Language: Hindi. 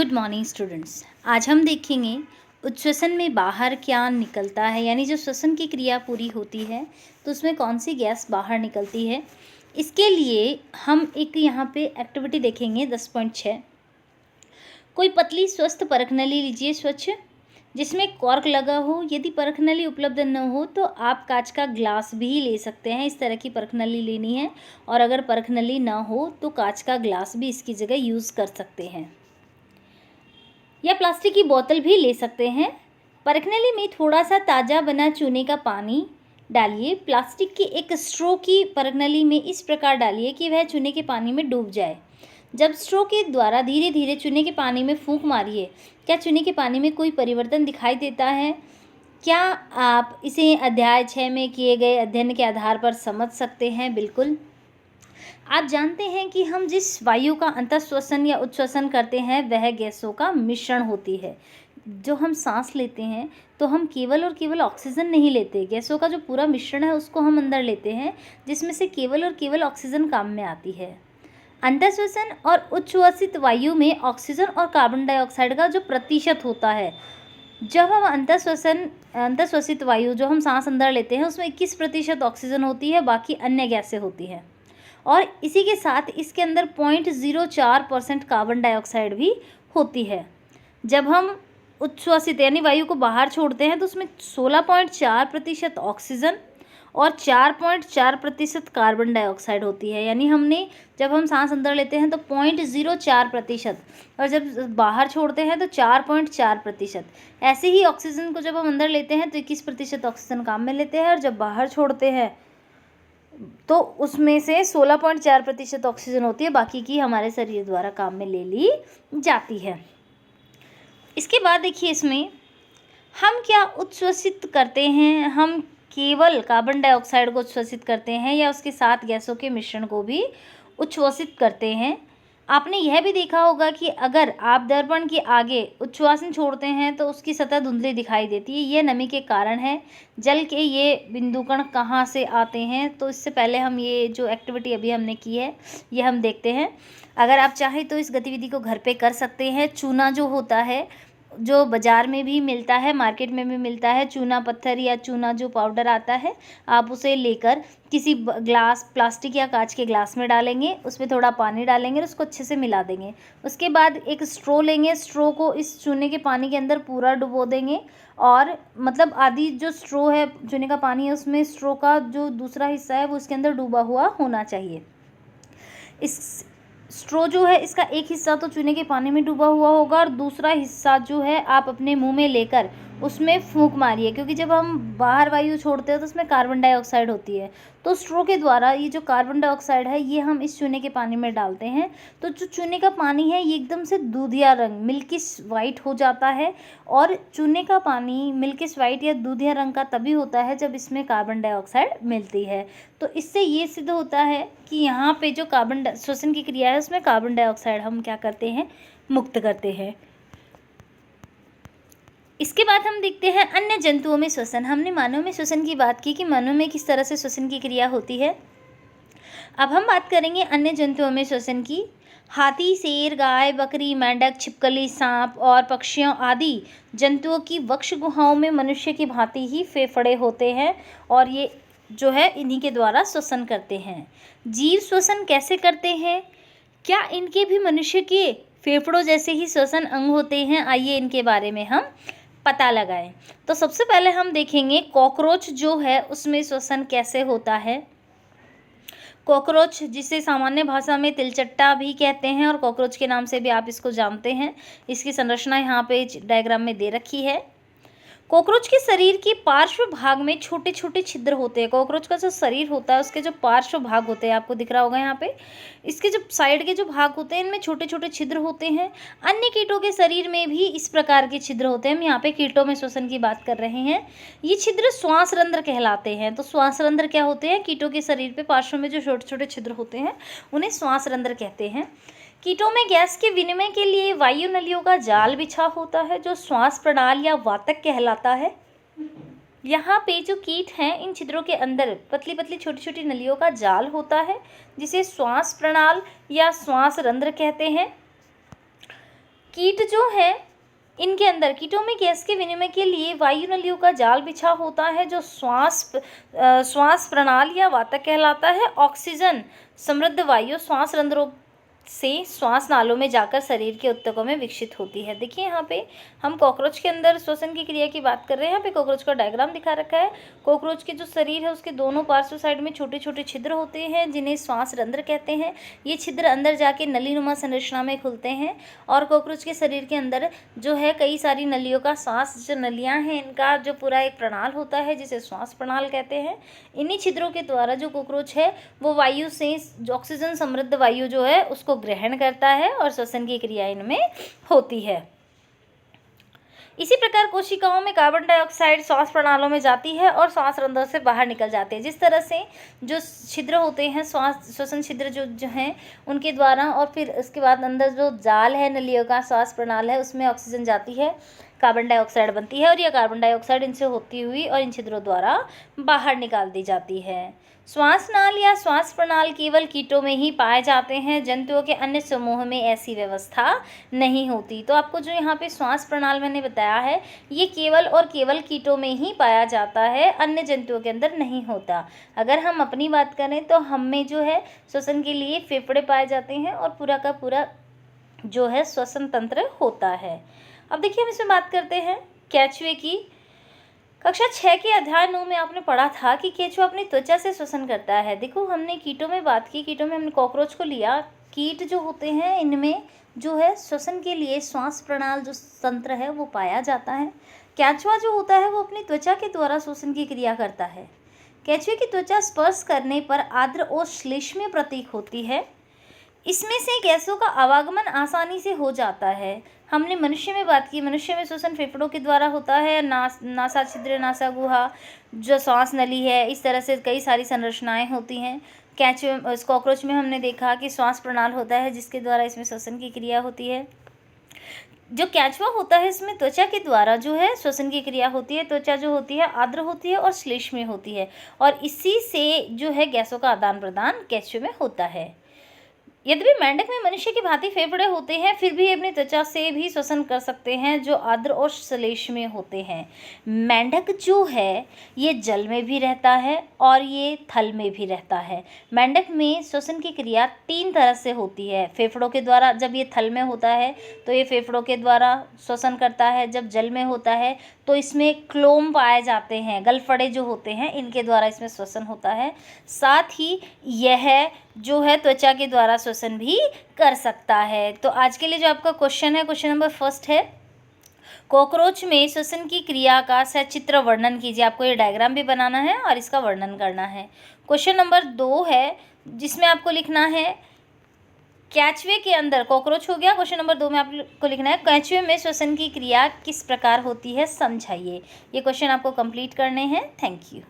Good morning students. आज हम देखेंगे उच्छ्वसन में बाहर क्या निकलता है, यानी जो श्वसन की क्रिया पूरी होती है तो उसमें कौन सी गैस बाहर निकलती है। इसके लिए हम एक यहाँ पे एक्टिविटी देखेंगे 10.6। कोई पतली स्वस्थ परख नली लीजिए स्वच्छ, जिसमें कॉर्क लगा हो। यदि परख नली उपलब्ध न हो तो आप कांच का ग्लास भी ले सकते हैं। इस तरह की परख नली लेनी है, और अगर परख नली ना हो तो कांच का ग्लास भी इसकी जगह यूज़ कर सकते हैं, या प्लास्टिक की बोतल भी ले सकते हैं। परखनली में थोड़ा सा ताज़ा बना चूने का पानी डालिए। प्लास्टिक की एक स्ट्रो की परखनली में इस प्रकार डालिए कि वह चूने के पानी में डूब जाए। जब स्ट्रो के द्वारा धीरे धीरे चूने के पानी में फूंक मारिए। क्या चूने के पानी में कोई परिवर्तन दिखाई देता है? क्या आप इसे अध्याय 6 में किए गए अध्ययन के आधार पर समझ सकते हैं? बिल्कुल। आप जानते हैं कि हम जिस वायु का अंतःश्वसन या उच्छ्वसन करते हैं वह गैसों का मिश्रण होती है। जो हम सांस लेते हैं तो हम केवल और केवल ऑक्सीजन नहीं लेते, गैसों का जो पूरा मिश्रण है उसको हम अंदर लेते हैं, जिसमें से केवल और केवल ऑक्सीजन काम में आती है। अंतःश्वसन और उच्छ्वसित वायु में ऑक्सीजन और कार्बन डाइऑक्साइड का जो प्रतिशत होता है, जब हम अंतःश्वसित वायु जो हम सांस अंदर लेते हैं उसमें 21% ऑक्सीजन होती है, बाकी अन्य गैसें होती हैं। और इसी के साथ इसके अंदर 0.04% कार्बन डाइऑक्साइड भी होती है। जब हम उच्छ्वसित यानी वायु को बाहर छोड़ते हैं तो उसमें 16.4% ऑक्सीजन और 4.4% कार्बन डाइऑक्साइड होती है। यानी जब हम सांस अंदर लेते हैं तो 0.04%, और जब बाहर छोड़ते हैं तो 4.4%। ऐसे ही ऑक्सीजन को जब हम अंदर लेते हैं तो 21% ऑक्सीजन काम में लेते हैं, और जब बाहर छोड़ते हैं तो उसमें से 16.4% ऑक्सीजन होती है, बाकी की हमारे शरीर द्वारा काम में ले ली जाती है। इसके बाद देखिए, इसमें हम क्या उच्छ्वसित करते हैं? हम केवल कार्बन डाइऑक्साइड को उच्छ्वसित करते हैं या उसके साथ गैसों के मिश्रण को भी उच्छ्वसित करते हैं? आपने यह भी देखा होगा कि अगर आप दर्पण के आगे उच्छ्वासन छोड़ते हैं तो उसकी सतह धुंधली दिखाई देती है। यह नमी के कारण है। जल के ये बिंदुकण कहाँ से आते हैं? तो इससे पहले हम ये जो एक्टिविटी अभी हमने की है ये हम देखते हैं। अगर आप चाहें तो इस गतिविधि को घर पे कर सकते हैं। चूना जो होता है, जो बाज़ार में भी मिलता है, मार्केट में भी मिलता है, चूना पत्थर या चूना जो पाउडर आता है, आप उसे लेकर किसी ग्लास, प्लास्टिक या कांच के ग्लास में डालेंगे, उसमें थोड़ा पानी डालेंगे और उसको अच्छे से मिला देंगे। उसके बाद एक स्ट्रो लेंगे, स्ट्रो को इस चूने के पानी के अंदर पूरा डुबो देंगे, और मतलब आधी जो स्ट्रो है, चूने का पानी है, उसमें स्ट्रो का जो दूसरा हिस्सा है वो इसके अंदर डूबा हुआ होना चाहिए। इस स्ट्रो जो है इसका एक हिस्सा तो चूने के पानी में डूबा हुआ होगा, और दूसरा हिस्सा जो है आप अपने मुंह में लेकर उसमें फूंक मारिए, क्योंकि जब हम बाहर वायु छोड़ते हैं तो उसमें कार्बन डाइऑक्साइड होती है। तो स्ट्रो के द्वारा ये जो कार्बन डाइऑक्साइड है ये हम इस चूने के पानी में डालते हैं, तो जो चूने का पानी है ये एकदम से दूधिया रंग, मिल्किश वाइट हो जाता है। और चूने का पानी मिल्किश वाइट या दूधिया रंग का तभी होता है जब इसमें कार्बन डाइऑक्साइड मिलती है। तो इससे ये सिद्ध होता है कि यहाँ पे जो श्वसन की क्रिया है उसमें कार्बन डाइऑक्साइड हम क्या करते हैं, मुक्त करते हैं। इसके बाद हम देखते हैं अन्य जंतुओं में श्वसन। हमने मानव में श्वसन की बात की कि मानव में किस तरह से श्वसन की क्रिया होती है। अब हम बात करेंगे अन्य जंतुओं में श्वसन की। हाथी, शेर, गाय, बकरी, मेंढक, छिपकली, सांप और पक्षियों आदि जंतुओं की वक्ष गुहाओं में मनुष्य की भांति ही फेफड़े होते हैं, और ये जो है इन्हीं के द्वारा श्वसन करते हैं। जीव श्वसन कैसे करते हैं? क्या इनके भी मनुष्य के फेफड़ों जैसे ही श्वसन अंग होते हैं? आइए इनके बारे में हम पता लगाएं। तो सबसे पहले हम देखेंगे कॉकरोच जो है उसमें श्वसन कैसे होता है। कॉकरोच, जिसे सामान्य भाषा में तिलचट्टा भी कहते हैं और कॉकरोच के नाम से भी आप इसको जानते हैं, इसकी संरचना यहाँ पे डायग्राम में दे रखी है। कॉकरोच के शरीर के पार्श्व भाग में छोटे छोटे छिद्र होते हैं। कॉकरोच का जो शरीर होता है उसके जो पार्श्व भाग होते हैं, आपको दिख रहा होगा यहाँ पे, इसके जो साइड के जो भाग होते हैं इनमें छोटे छोटे छिद्र होते हैं। अन्य कीटों के शरीर में भी इस प्रकार के छिद्र होते हैं। हम यहाँ पे कीटों में श्वसन की बात कर रहे हैं। ये छिद्र श्वास रंध्र कहलाते हैं। तो श्वास रंध्र क्या होते हैं? कीटों के शरीर पे पार्श्व में जो छोटे छोटे छिद्र होते हैं उन्हें श्वास रंध्र कहते हैं। कीटों में गैस के विनिमय के लिए वायु नलियों का जाल बिछा होता है जो श्वास प्रणाल या वातक कहलाता है। यहाँ पे जो कीट हैं इन छिद्रों के अंदर पतली पतली छोटी छोटी नलियों का जाल होता है जिसे श्वास प्रणाल या श्वास रंध्र कहते हैं। कीट जो है इनके अंदर कीटों में गैस के विनिमय के लिए वायु नलियों का जाल बिछा होता है जो श्वास प्रणाली या वातक कहलाता है। ऑक्सीजन समृद्ध वायु श्वास रंध्रों से श्वास नालों में जाकर शरीर के ऊतकों में विकसित होती है। देखिए यहाँ पे हम कॉकरोच के अंदर श्वसन की क्रिया की बात कर रहे हैं। यहाँ पे कॉकरोच का डायग्राम दिखा रखा है। कॉकरोच के जो शरीर है उसके दोनों पार्श्व साइड में छोटे छोटे छिद्र होते हैं जिन्हें श्वास रंध्र कहते हैं। ये छिद्र अंदर जाके नलीनुमा संरचना में खुलते हैं और कॉकरोच के शरीर के अंदर जो है कई सारी नलियों का श्वास जो नलियाँ हैं इनका जो पूरा एक प्रणाल होता है जिसे श्वास प्रणाल कहते हैं। इन्हीं छिद्रों के द्वारा जो कॉकरोच है वो वायु से ऑक्सीजन समृद्ध वायु जो है उसको ग्रहण करता है और श्वसन की क्रिया इनमें होती है। इसी प्रकार कोशिकाओं में कार्बन डाइऑक्साइड श्वास प्रणालों में जाती है और श्वास रंध्रों से बाहर निकल जाते हैं। जिस तरह से जो छिद्र होते हैं श्वसन छिद्र जो हैं उनके द्वारा और फिर उसके बाद अंदर जो जाल है नलियों का श्वास प्रणाल है उसमें ऑक्सीजन जाती है, कार्बन डाइऑक्साइड बनती है और यह कार्बन डाइऑक्साइड इनसे होती हुई और इन छिद्रों द्वारा बाहर निकाल दी जाती है। श्वास नाल या श्वास प्रणाल केवल कीटों में ही पाए जाते हैं, जंतुओं के अन्य समूह में ऐसी व्यवस्था नहीं होती। तो आपको जो यहाँ पे श्वास प्रणाल मैंने बताया है ये केवल और केवल कीटों में ही पाया जाता है, अन्य जंतुओं के अंदर नहीं होता। अगर हम अपनी बात करें तो हम में जो है श्वसन के लिए फेफड़े पाए जाते हैं और पूरा का पूरा जो है श्वसन तंत्र होता है। अब देखिए हम इसमें बात करते हैं केंचुए की। कक्षा 6 के अध्याय 9 में आपने पढ़ा था कि केंचुआ अपनी त्वचा से श्वसन करता है। देखो हमने कीटों में बात की, कीटों में हमने कॉकरोच को लिया। कीट जो होते हैं इनमें जो है श्वसन के लिए श्वास प्रणाल जो तंत्र है वो पाया जाता है। केंचुआ जो होता है वो अपनी त्वचा के द्वारा श्वसन की क्रिया करता है। केंचुए की त्वचा स्पर्श करने पर आर्द्र और श्लेष्मीय प्रतीक होती है। इसमें से गैसों का आवागमन आसानी से हो जाता है। हमने मनुष्य में बात की, मनुष्य में श्वसन फेफड़ों के द्वारा होता है। नासा छिद्र, नासा गुहा, जो श्वास नली है, इस तरह से कई सारी संरचनाएं होती हैं। केंचुए कॉकरोच में हमने देखा कि श्वास प्रणाल होता है जिसके द्वारा इसमें श्वसन की क्रिया होती है। जो केंचुआ होता है इसमें त्वचा के द्वारा जो है श्वसन की क्रिया होती है। त्वचा जो होती है आर्द्र होती है और श्लेष्मीय होती है और इसी से जो है गैसों का आदान प्रदान केंचुए में होता है। यद्यपि मेंढक में मनुष्य की भांति फेफड़े होते हैं फिर भी अपनी त्वचा से भी श्वसन कर सकते हैं जो आर्द्र और श्लेष्मीय होते हैं। मेंढक जो है ये जल में भी रहता है और ये थल में भी रहता है। मेंढक में श्वसन की क्रिया 3 तरह से होती है। फेफड़ों के द्वारा, जब ये थल में होता है तो ये फेफड़ों के द्वारा श्वसन करता है। जब जल में होता है तो इसमें क्लोम पाए जाते हैं, गलफड़े जो होते हैं इनके द्वारा इसमें श्वसन होता है। साथ ही यह जो है त्वचा के द्वारा श्वसन भी कर सकता है। तो आज के लिए जो आपका क्वेश्चन है, क्वेश्चन नंबर 1 है, कॉकरोच में श्वसन की क्रिया का सचित्र वर्णन कीजिए। आपको ये डायग्राम भी बनाना है और इसका वर्णन करना है। क्वेश्चन नंबर 2 है जिसमें आपको लिखना है केंचुए के अंदर, कॉकरोच हो गया। क्वेश्चन नंबर 2 में आपको लिखना है केंचुए में श्वसन की क्रिया किस प्रकार होती है, समझाइए। ये क्वेश्चन आपको कंप्लीट करने हैं। Thank you.